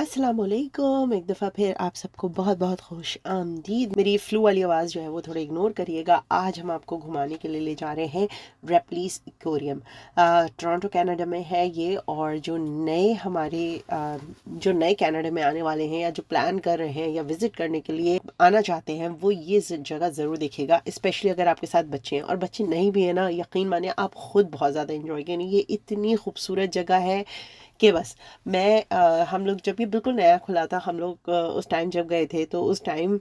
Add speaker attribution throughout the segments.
Speaker 1: अस्सलामुअलैकुम। एक दफ़ा फिर आप सबको बहुत बहुत खुश आमदीद। मेरी फ्लू वाली आवाज़ जो है वो थोड़ा इग्नोर करिएगा। आज हम आपको घुमाने के लिए ले जा रहे हैं रेप्लीज एक्वेरियम। टोरंटो कनाडा में है ये। और जो नए कनाडा में आने वाले हैं या जो प्लान कर रहे हैं या विज़िट करने के लिए आना चाहते हैं वो ये जगह ज़रूर देखिएगा, स्पेशली अगर आपके साथ बच्चे हैं। और बच्चे नहीं भी हैं ना, यकीन मानिए आप खुद बहुत ज़्यादा इंजॉय करेंगे। ये इतनी खूबसूरत जगह है कि बस हम लोग जब ये बिल्कुल नया खुला था, हम लोग उस टाइम जब गए थे तो उस टाइम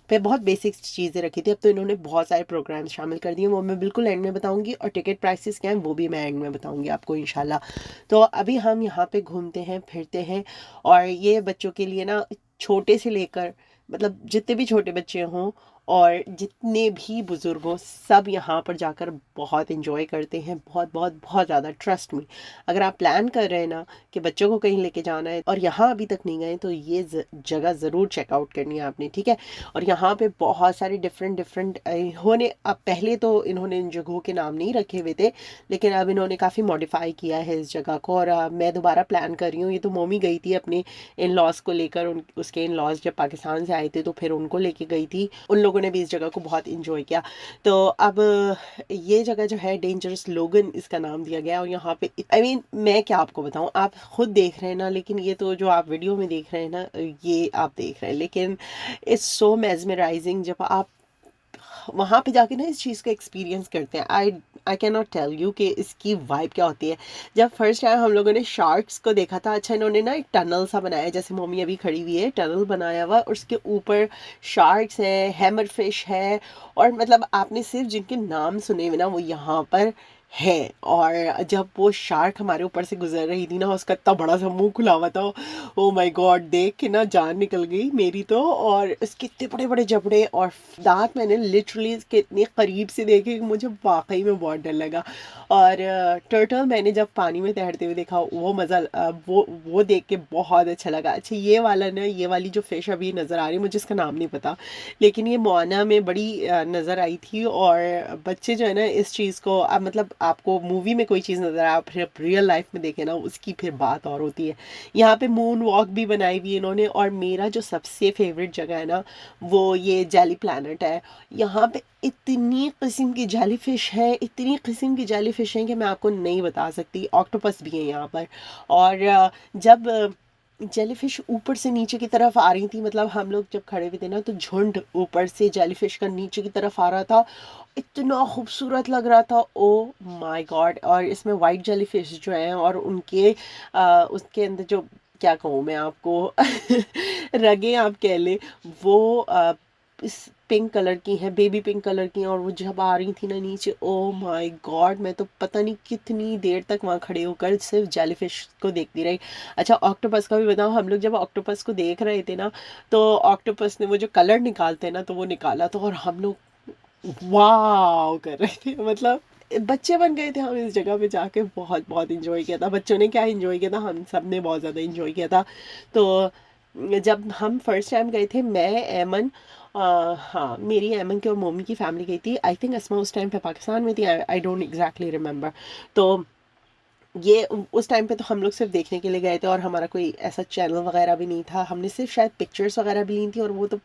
Speaker 1: पे बहुत बेसिक चीज़ें रखी थी। अब तो इन्होंने बहुत सारे प्रोग्राम्स शामिल कर दिए, वो मैं बिल्कुल एंड में बताऊंगी। और टिकट प्राइसेस क्या हैं वो भी मैं एंड में बताऊंगी आपको इंशाल्लाह। तो अभी हम यहाँ पे घूमते हैं फिरते हैं। और ये बच्चों के लिए ना, छोटे से लेकर मतलब जितने भी छोटे बच्चे हों और जितने भी बुज़ुर्ग हों, सब यहाँ पर जाकर बहुत इंजॉय करते हैं। बहुत बहुत बहुत ज़्यादा, ट्रस्ट मी। अगर आप प्लान कर रहे हैं ना कि बच्चों को कहीं लेके जाना है और यहाँ अभी तक नहीं गए, तो ये जगह ज़रूर चेकआउट करनी है आपने, ठीक है। और यहाँ पे बहुत सारे डिफरेंट डिफरेंट इन्होंने, अब पहले तो इन्होंने इन जगहों के नाम नहीं रखे हुए थे, लेकिन अब इन्होंने काफ़ी मॉडिफाई किया है इस जगह को। और मैं दोबारा प्लान कर रही हूँ। ये तो मोमी गई थी अपने इन लॉज को लेकर, उसके इन लॉज जब पाकिस्तान से आए थे तो फिर उनको लेके गई थी। उन लोगों ने भी इस जगह को बहुत इंजॉय किया। तो अब ये जगह जो है, डेंजरस लोगन इसका नाम दिया गया है। और यहाँ पे मैं क्या आपको बताऊँ, आप खुद देख रहे हैं ना। लेकिन ये तो जो आप वीडियो में देख रहे हैं ना, ये आप देख रहे हैं, लेकिन इट्स सो मेजमराइजिंग जब आप वहाँ पे जाके ना इस चीज़ को एक्सपीरियंस करते हैं। I can not tell you कि इसकी वाइब क्या होती है। जब फर्स्ट टाइम हम लोगों ने शार्क्स को देखा था, अच्छा इन्होंने ना एक टनल सा बनाया है, जैसे मम्मी अभी खड़ी हुई है, टनल बनाया हुआ और उसके ऊपर शार्क्स है, हैमर फिश है। और मतलब आपने सिर्फ जिनके नाम सुने हुए ना वो यहाँ पर है। और जब वो शार्क हमारे ऊपर से गुजर रही थी ना, उसका इतना बड़ा सा मुंह खुला हुआ था, ओ माय गॉड, देख के ना जान निकल गई मेरी तो। और इसके इतने बड़े बड़े जबड़े और दांत मैंने लिटरली इसके इतने करीब से देखे कि मुझे वाकई में बहुत डर लगा। और टर्टल मैंने जब पानी में तैरते हुए देखा, वो मज़ा वो देख के बहुत अच्छा लगा। अच्छा ये वाला ना, ये वाली जो फिश अभी नज़र आ रही है, मुझे इसका नाम नहीं पता, लेकिन ये मोआना में बड़ी नज़र आई थी। और बच्चे जो है ना इस चीज़ को, अब मतलब आपको मूवी में कोई चीज़ नज़र आए फिर रियल लाइफ में देखे ना, उसकी फिर बात और होती है। यहाँ पे मून वॉक भी बनाई हुई है इन्होंने। और मेरा जो सबसे फेवरेट जगह है ना, वो ये जेली प्लैनेट है। यहाँ पे इतनी किस्म की जेली फिश है, इतनी किस्म की जेली फिश है कि मैं आपको नहीं बता सकती। ऑक्टोपस भी है यहाँ पर। और जब जेलीफिश ऊपर से नीचे की तरफ आ रही थी, मतलब हम लोग जब खड़े हुए थे ना, तो झुंड ऊपर से जेलीफिश का नीचे की तरफ आ रहा था। इतना खूबसूरत लग रहा था, ओ माय गॉड। और इसमें वाइट जेलीफिश जो हैं और उनके उसके अंदर जो, क्या कहूँ मैं आपको रगे आप कह ले, वो इस पिंक कलर की हैं, बेबी पिंक कलर की हैं। और वो जब आ रही थी ना नीचे, ओ माय गॉड, मैं तो पता नहीं कितनी देर तक वहाँ खड़े होकर सिर्फ जेलीफिश को देखती रही। अच्छा ऑक्टोपस का भी बताओ, हम लोग जब ऑक्टोपस को देख रहे थे ना, तो ऑक्टोपस ने वो जो कलर निकालते हैं ना, तो वो निकाला था और हम लोग वाह कर रहे थे। मतलब बच्चे बन गए थे हम इस जगह पे जाके। बहुत बहुत इंजॉय किया था। बच्चों ने क्या इंजॉय किया था, हम सब ने बहुत ज़्यादा इंजॉय किया था। तो जब हम फर्स्ट टाइम गए थे, मैं, एमन, हाँ मेरी, एमन की और मोमी की फैमिली गई थी। आई थिंक असमा उस टाइम पे पाकिस्तान में थी, आई डोंट एग्जैक्टली रिमेम्बर। तो ये उस टाइम पे तो हम लोग सिर्फ देखने के लिए गए थे और हमारा कोई ऐसा चैनल वगैरह भी नहीं था। हमने सिर्फ शायद पिक्चर्स वगैरह भी ली थी, और वो तो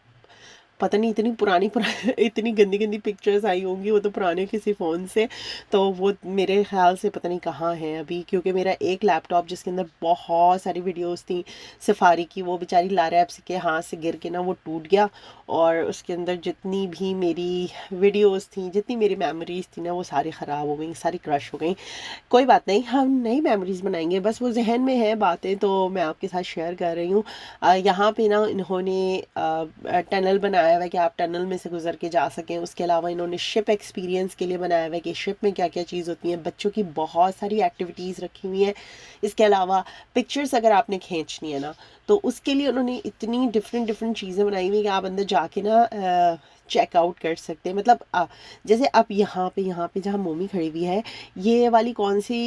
Speaker 1: पता नहीं इतनी पुरानी पुरानी इतनी गंदी गंदी पिक्चर्स आई होंगी, वो तो पुराने किसी फ़ोन से। तो वो मेरे ख्याल से पता नहीं कहाँ हैं अभी, क्योंकि मेरा एक लैपटॉप जिसके अंदर बहुत सारी वीडियोस थी सफारी की, वो बेचारी लारैप्स के हाथ से गिर के ना वो टूट गया। और उसके अंदर जितनी भी मेरी वीडियोस थी, जितनी मेरी मेमोरीज थी ना, वो सारी ख़राब हो गई, सारी क्रश हो गई। कोई बात नहीं, हम नई मेमोरीज बनाएंगे, बस वो जहन में है बातें, तो मैं आपके साथ शेयर कर रही हूँ। यहाँ पे ना इन्होंने टनल बनाया हुआ है कि आप टनल में से गुजर के जा सकें। उसके अलावा इन्होंने शिप एक्सपीरियंस के लिए बनाया हुआ है कि शिप में क्या क्या चीज़ होती है। बच्चों की बहुत सारी एक्टिविटीज़ रखी हुई हैं। इसके अलावा पिक्चर्स अगर आपने खींचनी है ना, तो उसके लिए उन्होंने इतनी डिफरेंट डिफरेंट चीज़ें बनाई हुई हैं कि आप अंदर जाके ना चेकआउट कर सकते हैं। मतलब जैसे आप यहाँ पे जहाँ मोमी खड़ी हुई है, ये वाली कौन सी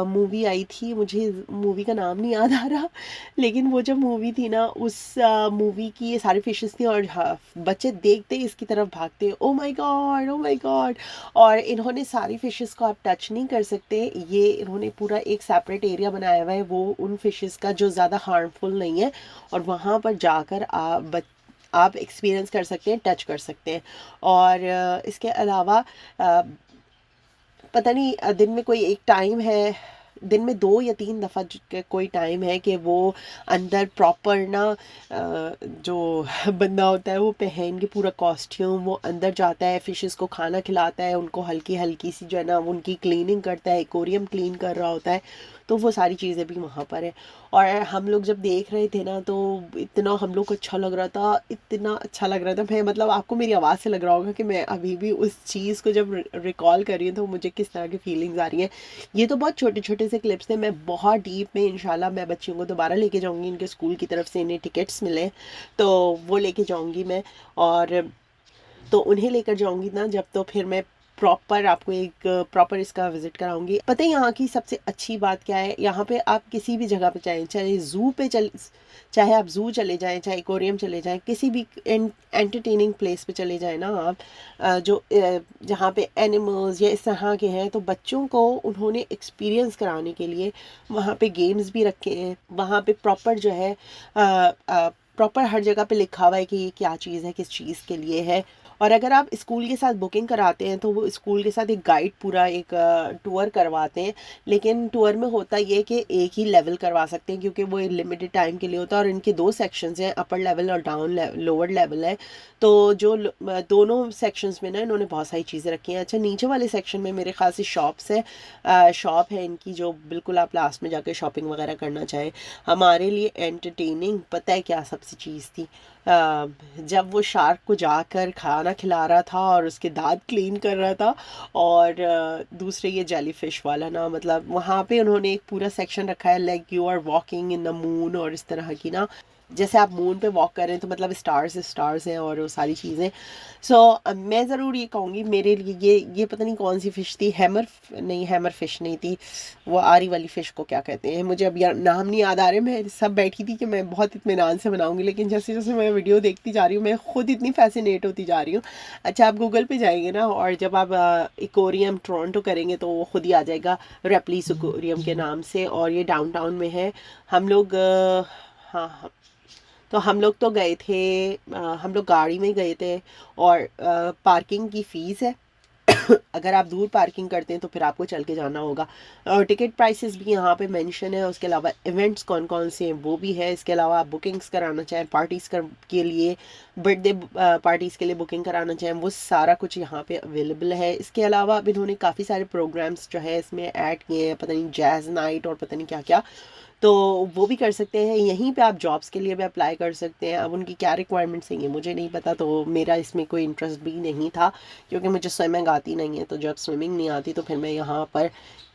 Speaker 1: मूवी आई थी, मुझे मूवी का नाम नहीं याद आ रहा, लेकिन वो जब मूवी थी ना, उस मूवी की ये सारी फिशेस थी और बच्चे देखते ही इसकी तरफ भागते, oh my God, oh my God. और इन्होंने सारी फिशेस को आप टच नहीं कर सकते, ये इन्होंने पूरा एक सेपरेट एरिया बनाया हुआ है वो उन फिशेस का जो ज़्यादा हार्मफुल नहीं है, और वहाँ पर जाकर आप एक्सपीरियंस कर सकते हैं, टच कर सकते हैं। और इसके अलावा पता नहीं दिन में कोई एक टाइम है, दिन में 2 या 3 दफ़ा कोई टाइम है कि वो अंदर प्रॉपर ना जो बंदा होता है वो पहन के पूरा कॉस्ट्यूम वो अंदर जाता है, फिशेस को खाना खिलाता है, उनको हल्की हल्की सी जो है ना उनकी क्लीनिंग करता है, एक्वेरियम क्लीन कर रहा होता है। तो वो सारी चीज़ें भी वहाँ पर है। और हम लोग जब देख रहे थे ना तो इतना हम लोग को अच्छा लग रहा था, इतना अच्छा लग रहा था। मैं मतलब आपको मेरी आवाज़ से लग रहा होगा कि मैं अभी भी उस चीज़ को जब रिकॉल कर रही हूँ तो मुझे किस तरह की फीलिंग्स आ रही हैं। ये तो बहुत छोटे छोटे से क्लिप्स थे, मैं बहुत डीप में इंशाल्लाह मैं बच्चियों को दोबारा लेके जाऊँगी, इनके स्कूल की तरफ से इन्हें टिकट्स मिले तो वो लेके जाऊँगी मैं। और तो उन्हें लेकर जाऊंगी ना जब, तो फिर मैं प्रॉपर आपको एक प्रॉपर इसका विजिट कराऊंगी। पता है यहाँ की सबसे अच्छी बात क्या है, यहाँ पे आप किसी भी जगह पे जाएं, चाहे आप जू चले जाएं, चाहे एक्वेरियम चले जाएं, किसी भी एंटरटेनिंग प्लेस पे चले जाएं ना आप, जहाँ पे एनिमल्स या इस तरह के हैं, तो बच्चों को उन्होंने एक्सपीरियंस कराने के लिए वहाँ पे गेम्स भी रखे हैं। वहाँ पे प्रॉपर जो है प्रॉपर हर जगह पे लिखा हुआ है कि ये क्या चीज़ है, किस चीज़ के लिए है। और अगर आप स्कूल के साथ बुकिंग कराते हैं तो वो स्कूल के साथ एक गाइड पूरा एक टूर करवाते हैं, लेकिन टूर में होता ये कि एक ही लेवल करवा सकते हैं क्योंकि वो लिमिटेड टाइम के लिए होता है। और इनके 2 सेक्शंस हैं, अपर लेवल और लोअर लेवल है। तो जो दोनों सेक्शंस में ना इन्होंने बहुत सारी चीज़ें रखी हैं। अच्छा, नीचे वाले सेक्शन में मेरे ख्याल से शॉप्स है, शॉप है इनकी, जो बिल्कुल आप लास्ट में जाके शॉपिंग वगैरह करना चाहें। हमारे लिए एंटरटेनिंग पता है क्या सबसे चीज़ थी, जब वो शार्क को जाकर खाना खिला रहा था और उसके दांत क्लीन कर रहा था। और दूसरे ये जेलीफिश वाला ना, मतलब वहाँ पे उन्होंने एक पूरा सेक्शन रखा है like you are walking in the moon, और इस तरह की ना, जैसे आप मून पे वॉक कर रहे हैं तो मतलब स्टार्स हैं और वो सारी चीज़ें। सो मैं ज़रूर ये कहूँगी, मेरे लिए ये पता नहीं कौन सी फ़िश थी, हैमर फ़िश नहीं थी, वो आरी वाली फ़िश को क्या कहते हैं, मुझे अब यार नाम नहीं याद आ रहे। मैं सब बैठी थी कि मैं बहुत इत्मीनान से बनाऊँगी, लेकिन जैसे जैसे मैं वीडियो देखती जा रही हूँ मैं खुद इतनी फैसिनेट होती जा रही हूँ। अच्छा, आप गूगल पे जाएंगे ना और जब आप एक्वेरियम टोरंटो करेंगे तो वो खुद ही आ जाएगा रेप्लिस एक्वेरियम के नाम से, और ये डाउनटाउन में है। हम लोग हाँ हाँ, तो हम लोग तो गए थे, हम लोग गाड़ी में गए थे। और पार्किंग की फ़ीस है अगर आप दूर पार्किंग करते हैं तो फिर आपको चल के जाना होगा। और टिकट प्राइसेस भी यहाँ पे मेंशन है। उसके अलावा इवेंट्स कौन कौन से हैं वो भी है। इसके अलावा आप बुकिंग्स कराना चाहें पार्टीज़ के लिए, बर्थडे पार्टीज़ के लिए बुकिंग कराना चाहें, वो सारा कुछ यहाँ पे अवेलेबल है। इसके अलावा अब इन्होंने काफ़ी सारे प्रोग्राम्स जो है इसमें ऐड किए हैं, पता नहीं जैज़ नाइट और पता नहीं क्या क्या, तो वो भी कर सकते हैं। यहीं पे आप जॉब्स के लिए भी अप्लाई कर सकते हैं। अब उनकी क्या रिक्वायरमेंट्स हैं ये मुझे नहीं पता, तो मेरा इसमें कोई इंटरेस्ट भी नहीं था क्योंकि मुझे स्विमिंग आती नहीं है। तो जब स्विमिंग नहीं आती तो फिर मैं यहाँ पर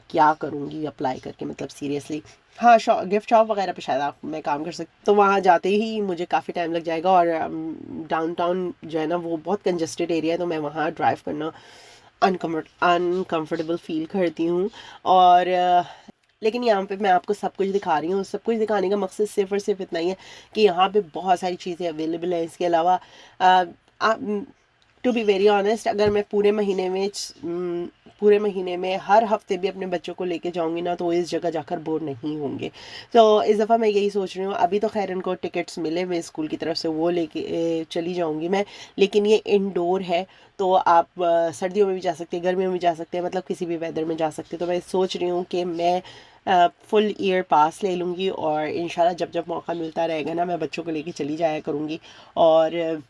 Speaker 1: क्या करूँगी अप्लाई करके, मतलब सीरियसली। हाँ, गिफ्ट शॉप वगैरह पे शायद आप मैं काम कर सकती, तो वहाँ जाते ही मुझे काफ़ी टाइम लग जाएगा। और डाउनटाउन जो है ना वो बहुत कंजस्टेड एरिया है, तो मैं वहाँ ड्राइव करना अनकम्फर्टेबल फील करती हूँ। और लेकिन यहाँ पे मैं आपको सब कुछ दिखा रही हूँ। सब कुछ दिखाने का मकसद सिर्फ और सिर्फ इतना ही है कि यहाँ पे बहुत सारी चीज़ें अवेलेबल हैं। इसके अलावा टू बी वेरी ऑनेस्ट, अगर मैं पूरे महीने में हर हफ्ते भी अपने बच्चों को लेके जाऊंगी ना तो इस जगह जाकर बोर नहीं होंगे। तो इस दफ़ा मैं यही सोच रही हूँ। अभी तो खैर इनको टिकट्स मिले हुए स्कूल की तरफ से, वो लेके चली जाऊंगी मैं। लेकिन ये इंडोर है तो आप सर्दियों में भी जा सकते हैं, गर्मियों में भी जा सकते हैं, मतलब किसी भी वेदर में जा सकते हैं। तो मैं सोच रही हूँ कि मैं फुल ईयर पास ले लूँगी और इंशाल्लाह जब जब मौका मिलता रहेगा ना मैं बच्चों को लेके चली जाया करूँगी। और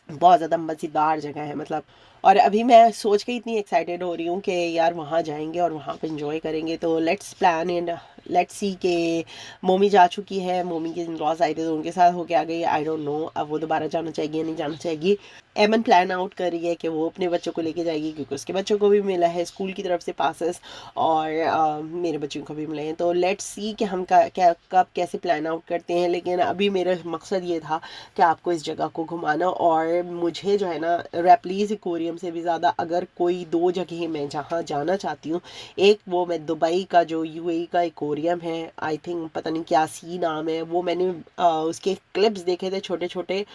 Speaker 1: बहुत ज़्यादा मज़ेदार जगह है मतलब। और अभी मैं सोच के इतनी एक्साइटेड हो रही हूँ कि यार वहाँ जाएंगे और वहाँ पे इंजॉय करेंगे। तो let's plan and let's see के मोमी जा चुकी है, मोमी के इन-लॉज आए थे तो उनके साथ होके आ गई। आई डोंट नो अब वो दोबारा जाना चाहेगी या नहीं जाना चाहेगी। एमन प्लान आउट कर रही है कि वो अपने बच्चों को लेके जाएगी क्योंकि उसके बच्चों को भी मिला है स्कूल की तरफ से पासेस, और मेरे बच्चों को भी मिले हैं। तो लेट्स सी कि हम क्या कब कैसे प्लान आउट करते हैं। लेकिन अभी मेरा मकसद ये था कि आपको इस जगह को घुमाना। और मुझे जो है ना रेपलीज एक्वेरियम से भी ज़्यादा अगर कोई दो जगह मैं जहाँ जाना चाहती हूँ, एक वो मैं दुबई का जो यूएई का एक्वेरियम है, आई थिंक पता नहीं क्या सी नाम है, वो मैंने उसके क्लिप्स देखे थे छोटे छोटे,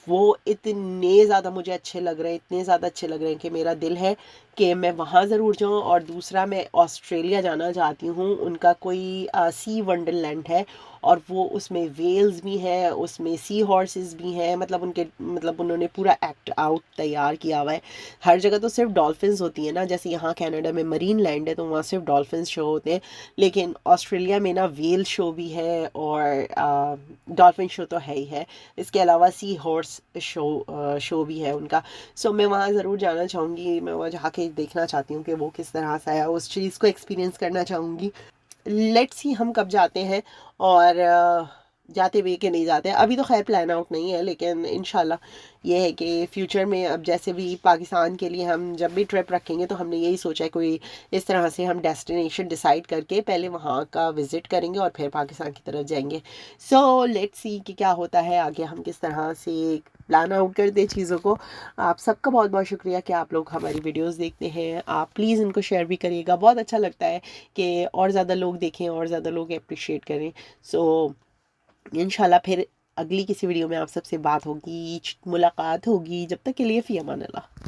Speaker 1: वो इतने ज़्यादा मुझे अच्छे लग रहे हैं, इतने ज़्यादा अच्छे लग रहे हैं कि मेरा दिल है कि मैं वहाँ ज़रूर जाऊँ। और दूसरा मैं ऑस्ट्रेलिया जाना चाहती हूँ, उनका कोई सी वंडरलैंड है और वो उसमें वेल्स भी हैं, उसमें सी हॉर्सेस भी हैं, मतलब उनके मतलब उन्होंने पूरा एक्ट आउट तैयार किया हुआ है। हर जगह तो सिर्फ डॉल्फिन्स होती है ना, जैसे यहाँ कनाडा में मरीन लैंड है तो वहाँ सिर्फ डॉल्फिन्स शो होते हैं, लेकिन ऑस्ट्रेलिया में ना वेल शो भी है और डॉल्फिन शो तो है ही है, इसके अलावा सी हॉर्स शो भी है उनका। सो मैं वहाँ ज़रूर जाना चाहूँगी, मैं वहाँ जाके देखना चाहती हूँ कि वो किस तरह से है, उस चीज़ को एक्सपीरियंस करना चाहूँगी। लेट्स सी हम कब जाते हैं और जाते भी कि नहीं जाते। अभी तो खैर प्लान आउट नहीं है, लेकिन इंशाल्लाह ये है कि फ्यूचर में अब जैसे भी पाकिस्तान के लिए हम जब भी ट्रिप रखेंगे तो हमने यही सोचा है कोई इस तरह से हम डेस्टिनेशन डिसाइड करके पहले वहाँ का विज़िट करेंगे और फिर पाकिस्तान की तरफ जाएंगे। सो लेट्स सी कि क्या होता है आगे, हम किस तरह से प्लान आउट करते हैं चीज़ों को। आप सबका बहुत बहुत शुक्रिया कि आप लोग हमारी वीडियोस देखते हैं। आप प्लीज़ इनको शेयर भी करिएगा, बहुत अच्छा लगता है कि और ज़्यादा लोग देखें और ज़्यादा लोग अप्रिशिएट करें। सो इंशाल्लाह फिर अगली किसी वीडियो में आप सबसे बात होगी, मुलाकात होगी। जब तक के लिए फ़ी अमान अल्लाह।